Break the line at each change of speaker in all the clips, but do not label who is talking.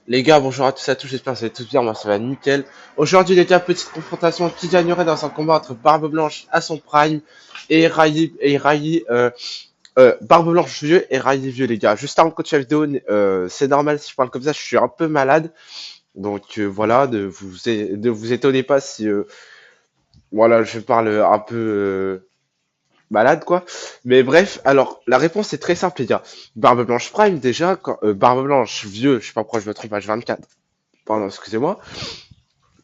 Les gars, bonjour à tous et à tous, j'espère que vous allez tous bien, moi ça va nickel. Aujourd'hui les gars, petite confrontation qui gagnerait dans un combat entre Barbe Blanche à son prime et Barbe Blanche vieux et Riley vieux les gars. Juste avant de continuer la vidéo, c'est normal si je parle comme ça, je suis un peu malade. Donc voilà, ne vous étonnez pas si voilà, je parle un peu malade quoi. Mais bref, alors la réponse est très simple les gars. Barbe Blanche prime déjà, Barbe Blanche vieux, je sais pas pourquoi je me trompe, H24. Pardon, excusez-moi.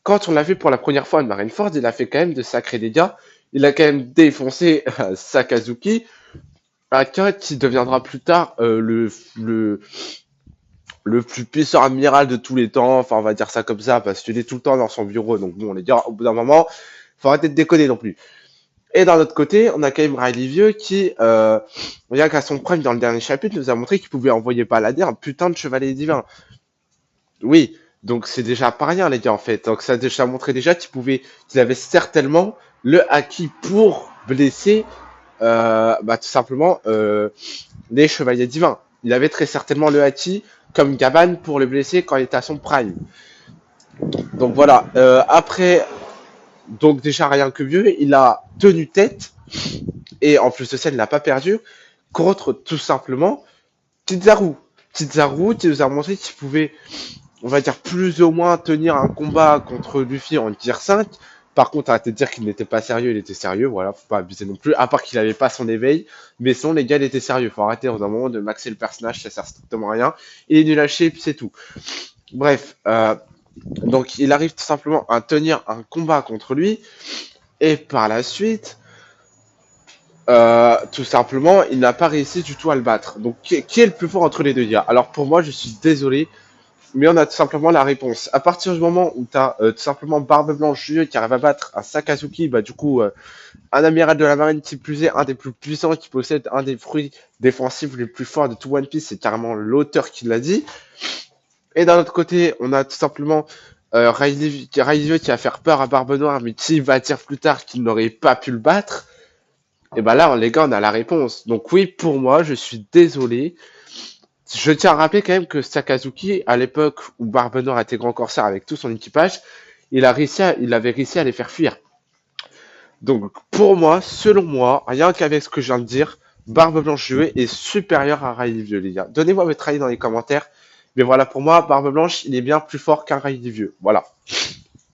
Quand on l'a vu pour la première fois à Marineford, il a fait quand même de sacrés dégâts. Il a quand même défoncé Sakazuki, un cas qui deviendra plus tard le plus puissant amiral de tous les temps. Enfin, on va dire ça comme ça, parce qu'il est tout le temps dans son bureau. Donc bon, les gars, au bout d'un moment, faut arrêter de déconner non plus. Et d'un autre côté, on a quand même Riley Vieux qui, rien qu'à son prime dans le dernier chapitre, nous a montré qu'il pouvait envoyer balader un putain de chevalier divin. Oui, donc c'est déjà pas rien, les gars, en fait. Donc ça a déjà montré déjà qu'il avait certainement le acquis pour blesser, tout simplement, les chevaliers divins. Il avait très certainement le acquis, comme Gaban, pour le blesser quand il était à son prime. Donc voilà, après, donc déjà rien que mieux, il a tenu tête, et en plus de ça, il n'a pas perdu, contre tout simplement Kizaru. Kizaru qui nous a montré qu'il pouvait, on va dire, plus ou moins tenir un combat contre Luffy en tier 5. Par contre, arrêtez de dire qu'il n'était pas sérieux, il était sérieux, voilà, faut pas abuser non plus, à part qu'il avait pas son éveil, mais sinon, les gars, il était sérieux, faut arrêter au bout d'un moment de maxer le personnage, ça sert strictement à rien, il est nul à chier, puis c'est tout. Bref, donc il arrive tout simplement à tenir un combat contre lui, et par la suite, tout simplement, il n'a pas réussi du tout à le battre. Donc, qui est le plus fort entre les deux gars? Alors pour moi, je suis désolé, mais on a tout simplement la réponse. À partir du moment où tu as tout simplement Barbe Blanche vieux qui arrive à battre un Sakazuki, bah du coup, un amiral de la marine qui plus est, un des plus puissants, qui possède un des fruits défensifs les plus forts de tout One Piece, c'est carrément l'auteur qui l'a dit. Et d'un autre côté, on a tout simplement Riley qui va faire peur à Barbe Noire, mais qui va dire plus tard qu'il n'aurait pas pu le battre. Et bah là, les gars, on a la réponse. Donc oui, pour moi, je suis désolé. Je tiens à rappeler quand même que Sakazuki, à l'époque où Barbe Noire était grand corsaire avec tout son équipage, il avait réussi à les faire fuir. Donc, pour moi, selon moi, rien qu'avec ce que je viens de dire, Barbe Blanche jouée est supérieure à Riley Vieux, les gars. Donnez-moi votre avis dans les commentaires. Mais voilà, pour moi, Barbe Blanche, il est bien plus fort qu'un Riley Vieux. Voilà.